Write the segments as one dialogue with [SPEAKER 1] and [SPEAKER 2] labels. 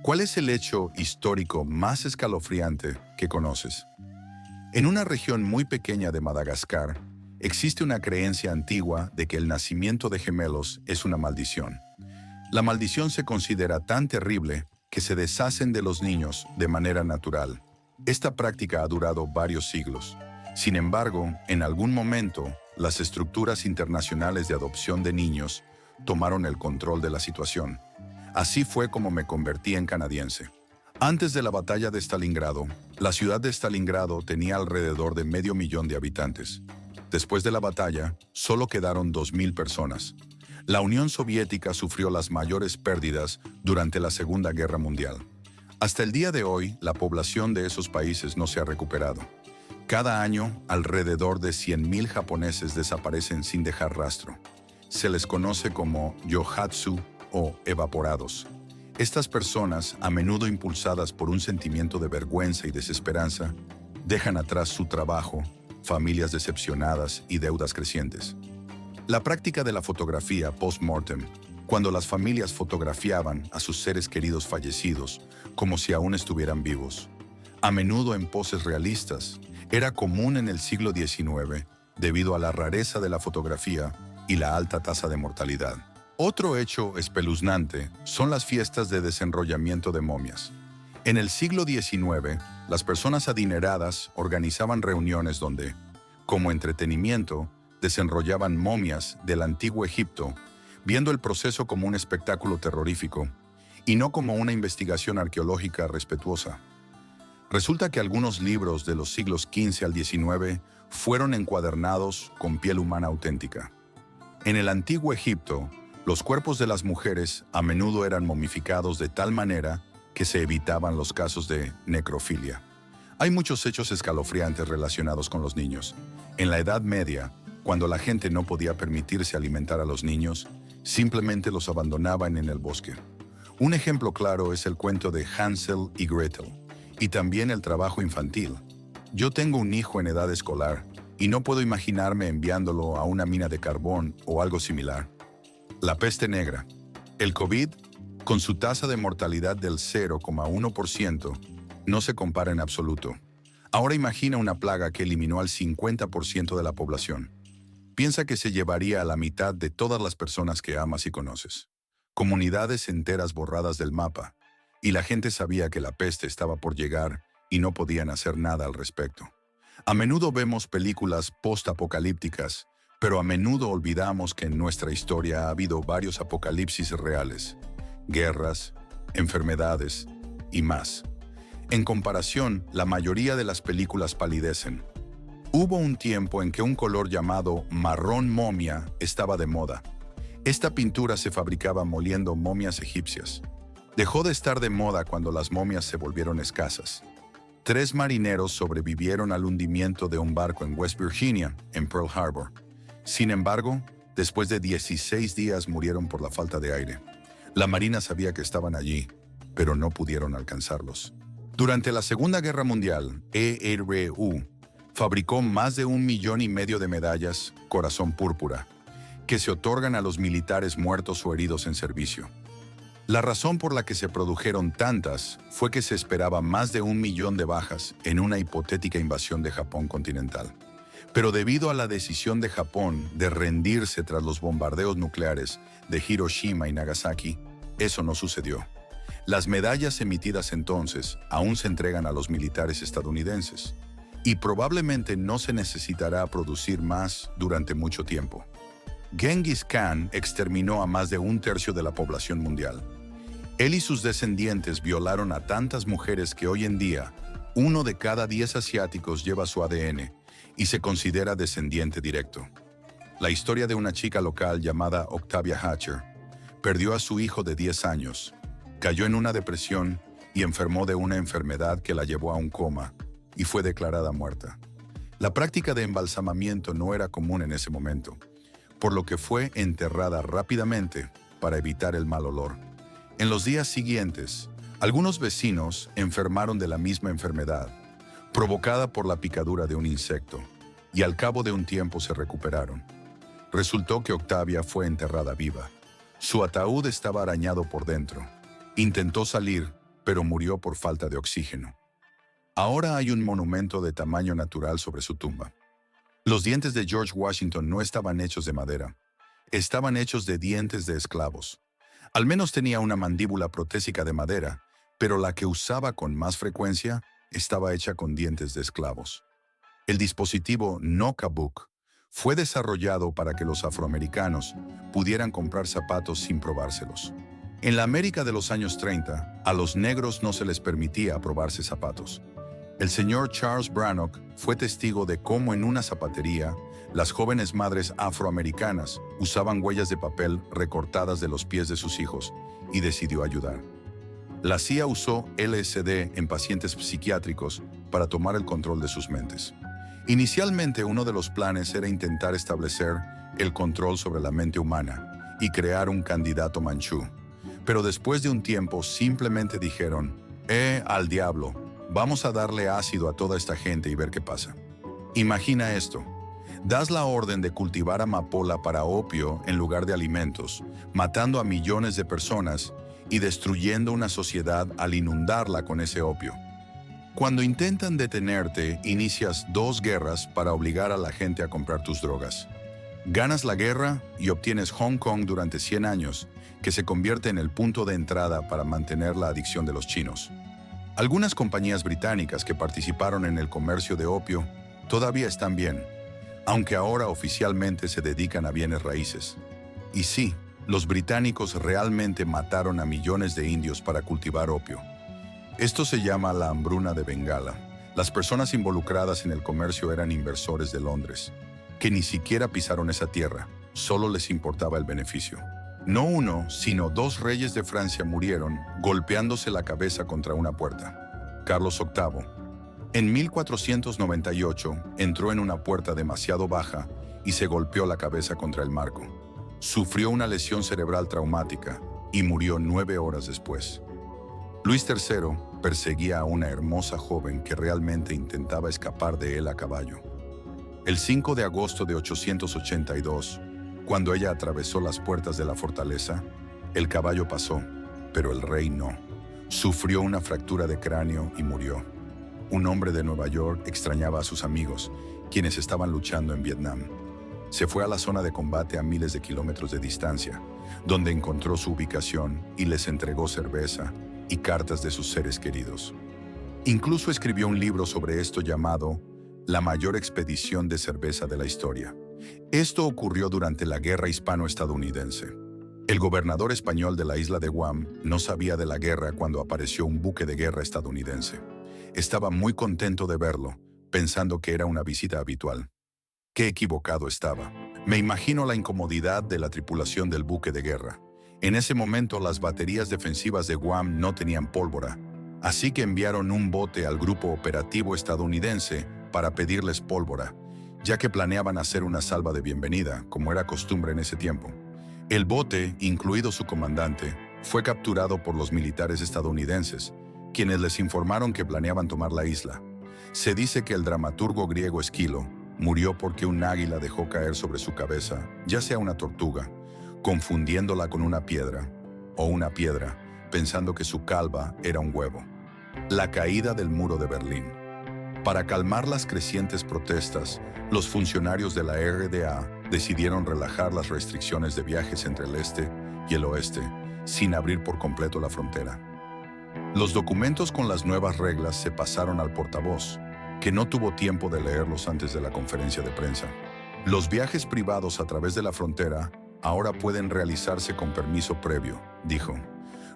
[SPEAKER 1] ¿Cuál es el hecho histórico más escalofriante que conoces? En una región muy pequeña de Madagascar, existe una creencia antigua de que el nacimiento de gemelos es una maldición. La maldición se considera tan terrible que se deshacen de los niños de manera natural. Esta práctica ha durado varios siglos. Sin embargo, en algún momento, las estructuras internacionales de adopción de niños tomaron el control de la situación. Así fue como me convertí en canadiense. Antes de la batalla de Stalingrado, la ciudad de Stalingrado tenía alrededor de 500,000 de habitantes. Después de la batalla, solo quedaron 2,000 personas. La Unión Soviética sufrió las mayores pérdidas durante la Segunda Guerra Mundial. Hasta el día de hoy, la población de esos países no se ha recuperado. Cada año, alrededor de 100,000 japoneses desaparecen sin dejar rastro. Se les conoce como yohatsu o evaporados. Estas personas, a menudo impulsadas por un sentimiento de vergüenza y desesperanza, dejan atrás su trabajo, familias decepcionadas y deudas crecientes. La práctica de la fotografía post-mortem, cuando las familias fotografiaban a sus seres queridos fallecidos como si aún estuvieran vivos, a menudo en poses realistas, era común en el siglo XIX debido a la rareza de la fotografía y la alta tasa de mortalidad. Otro hecho espeluznante son las fiestas de desenrollamiento de momias. En el siglo XIX, las personas adineradas organizaban reuniones donde, como entretenimiento, desenrollaban momias del antiguo Egipto, viendo el proceso como un espectáculo terrorífico y no como una investigación arqueológica respetuosa. Resulta que algunos libros de los siglos XV al XIX fueron encuadernados con piel humana auténtica. En el antiguo Egipto, los cuerpos de las mujeres a menudo eran momificados de tal manera que se evitaban los casos de necrofilia. Hay muchos hechos escalofriantes relacionados con los niños. En la Edad Media, cuando la gente no podía permitirse alimentar a los niños, simplemente los abandonaban en el bosque. Un ejemplo claro es el cuento de Hansel y Gretel, y también el trabajo infantil. Yo tengo un hijo en edad escolar, y no puedo imaginarme enviándolo a una mina de carbón o algo similar. La peste negra. El COVID, con su tasa de mortalidad del 0,1%, no se compara en absoluto. Ahora imagina una plaga que eliminó al 50% de la población. Piensa que se llevaría a la mitad de todas las personas que amas y conoces. Comunidades enteras borradas del mapa, y la gente sabía que la peste estaba por llegar y no podían hacer nada al respecto. A menudo vemos películas post-apocalípticas, pero a menudo olvidamos que en nuestra historia ha habido varios apocalipsis reales, guerras, enfermedades y más. En comparación, la mayoría de las películas palidecen. Hubo un tiempo en que un color llamado marrón momia estaba de moda. Esta pintura se fabricaba moliendo momias egipcias. Dejó de estar de moda cuando las momias se volvieron escasas. 3 marineros sobrevivieron al hundimiento de un barco en West Virginia, en Pearl Harbor. Sin embargo, después de 16 días murieron por la falta de aire. La marina sabía que estaban allí, pero no pudieron alcanzarlos. Durante la Segunda Guerra Mundial, ERU fabricó más de 1,5 millones de medallas Corazón Púrpura, que se otorgan a los militares muertos o heridos en servicio. La razón por la que se produjeron tantas fue que se esperaba más de 1 millón de bajas en una hipotética invasión de Japón continental. Pero debido a la decisión de Japón de rendirse tras los bombardeos nucleares de Hiroshima y Nagasaki, eso no sucedió. Las medallas emitidas entonces aún se entregan a los militares estadounidenses, y probablemente no se necesitará producir más durante mucho tiempo. Genghis Khan exterminó a más de 1/3 de la población mundial. Él y sus descendientes violaron a tantas mujeres que hoy en día, 1 de cada 10 asiáticos lleva su ADN y se considera descendiente directo. La historia de una chica local llamada Octavia Hatcher perdió a su hijo de 10 años, cayó en una depresión y enfermó de una enfermedad que la llevó a un coma y fue declarada muerta. La práctica de embalsamamiento no era común en ese momento, por lo que fue enterrada rápidamente para evitar el mal olor. En los días siguientes, algunos vecinos enfermaron de la misma enfermedad, provocada por la picadura de un insecto, y al cabo de un tiempo se recuperaron. Resultó que Octavia fue enterrada viva. Su ataúd estaba arañado por dentro. Intentó salir, pero murió por falta de oxígeno. Ahora hay un monumento de tamaño natural sobre su tumba. Los dientes de George Washington no estaban hechos de madera, estaban hechos de dientes de esclavos. Al menos tenía una mandíbula protésica de madera, pero la que usaba con más frecuencia estaba hecha con dientes de esclavos. El dispositivo Knock-a-Book fue desarrollado para que los afroamericanos pudieran comprar zapatos sin probárselos. En la América de los años 30, a los negros no se les permitía probarse zapatos. El señor Charles Brannock fue testigo de cómo en una zapatería las jóvenes madres afroamericanas usaban huellas de papel recortadas de los pies de sus hijos y decidió ayudar. La CIA usó LSD en pacientes psiquiátricos para tomar el control de sus mentes. Inicialmente uno de los planes era intentar establecer el control sobre la mente humana y crear un candidato manchú. Pero después de un tiempo simplemente dijeron, al diablo, vamos a darle ácido a toda esta gente y ver qué pasa. Imagina esto. Das la orden de cultivar amapola para opio en lugar de alimentos, matando a millones de personas y destruyendo una sociedad al inundarla con ese opio. Cuando intentan detenerte, inicias 2 guerras para obligar a la gente a comprar tus drogas. Ganas la guerra y obtienes Hong Kong durante 100 años, que se convierte en el punto de entrada para mantener la adicción de los chinos. Algunas compañías británicas que participaron en el comercio de opio todavía están bien, aunque ahora oficialmente se dedican a bienes raíces. Y sí, los británicos realmente mataron a millones de indios para cultivar opio. Esto se llama la hambruna de Bengala. Las personas involucradas en el comercio eran inversores de Londres, que ni siquiera pisaron esa tierra, solo les importaba el beneficio. No uno, sino 2 reyes de Francia murieron golpeándose la cabeza contra una puerta. Carlos VIII, en 1498, entró en una puerta demasiado baja y se golpeó la cabeza contra el marco. Sufrió una lesión cerebral traumática y murió 9 horas después. Luis III perseguía a una hermosa joven que realmente intentaba escapar de él a caballo. El 5 de agosto de 882, cuando ella atravesó las puertas de la fortaleza, el caballo pasó, pero el rey no. Sufrió una fractura de cráneo y murió. Un hombre de Nueva York extrañaba a sus amigos, quienes estaban luchando en Vietnam. Se fue a la zona de combate a miles de kilómetros de distancia, donde encontró su ubicación y les entregó cerveza y cartas de sus seres queridos. Incluso escribió un libro sobre esto llamado La mayor expedición de cerveza de la historia. Esto ocurrió durante la Guerra Hispano-Estadounidense. El gobernador español de la isla de Guam no sabía de la guerra cuando apareció un buque de guerra estadounidense. Estaba muy contento de verlo, pensando que era una visita habitual. Qué equivocado estaba. Me imagino la incomodidad de la tripulación del buque de guerra. En ese momento las baterías defensivas de Guam no tenían pólvora, así que enviaron un bote al grupo operativo estadounidense para pedirles pólvora, ya que planeaban hacer una salva de bienvenida, como era costumbre en ese tiempo. El bote, incluido su comandante, fue capturado por los militares estadounidenses, quienes les informaron que planeaban tomar la isla. Se dice que el dramaturgo griego Esquilo murió porque un águila dejó caer sobre su cabeza, ya sea una tortuga, confundiéndola con una piedra, o una piedra, pensando que su calva era un huevo. La caída del muro de Berlín. Para calmar las crecientes protestas, los funcionarios de la RDA decidieron relajar las restricciones de viajes entre el este y el oeste, sin abrir por completo la frontera. Los documentos con las nuevas reglas se pasaron al portavoz, que no tuvo tiempo de leerlos antes de la conferencia de prensa. Los viajes privados a través de la frontera ahora pueden realizarse con permiso previo, dijo.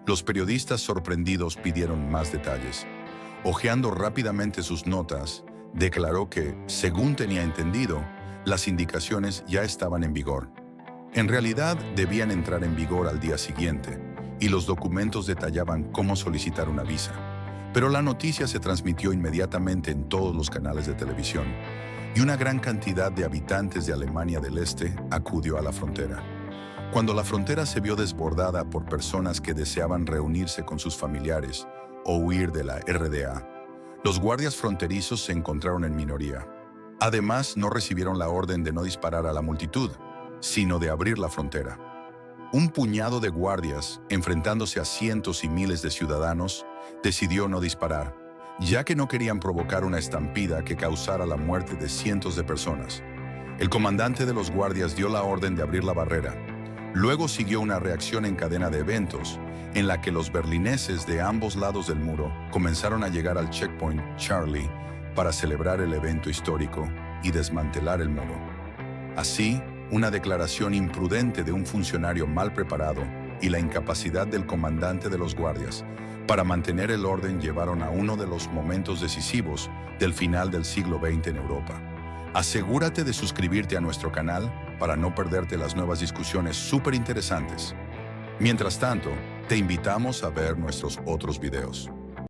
[SPEAKER 1] Los periodistas sorprendidos pidieron más detalles. Hojeando rápidamente sus notas, declaró que, según tenía entendido, las indicaciones ya estaban en vigor. En realidad, debían entrar en vigor al día siguiente, y los documentos detallaban cómo solicitar una visa. Pero la noticia se transmitió inmediatamente en todos los canales de televisión, y una gran cantidad de habitantes de Alemania del Este acudió a la frontera. Cuando la frontera se vio desbordada por personas que deseaban reunirse con sus familiares o huir de la RDA, los guardias fronterizos se encontraron en minoría. Además, no recibieron la orden de no disparar a la multitud, sino de abrir la frontera. Un puñado de guardias, enfrentándose a cientos y miles de ciudadanos, decidió no disparar, ya que no querían provocar una estampida que causara la muerte de cientos de personas. El comandante de los guardias dio la orden de abrir la barrera. Luego siguió una reacción en cadena de eventos, en la que los berlineses de ambos lados del muro comenzaron a llegar al checkpoint Charlie para celebrar el evento histórico y desmantelar el muro. Así, una declaración imprudente de un funcionario mal preparado y la incapacidad del comandante de los guardias para mantener el orden llevaron a uno de los momentos decisivos del final del siglo XX en Europa. Asegúrate de suscribirte a nuestro canal para no perderte las nuevas discusiones súper interesantes. Mientras tanto, te invitamos a ver nuestros otros videos.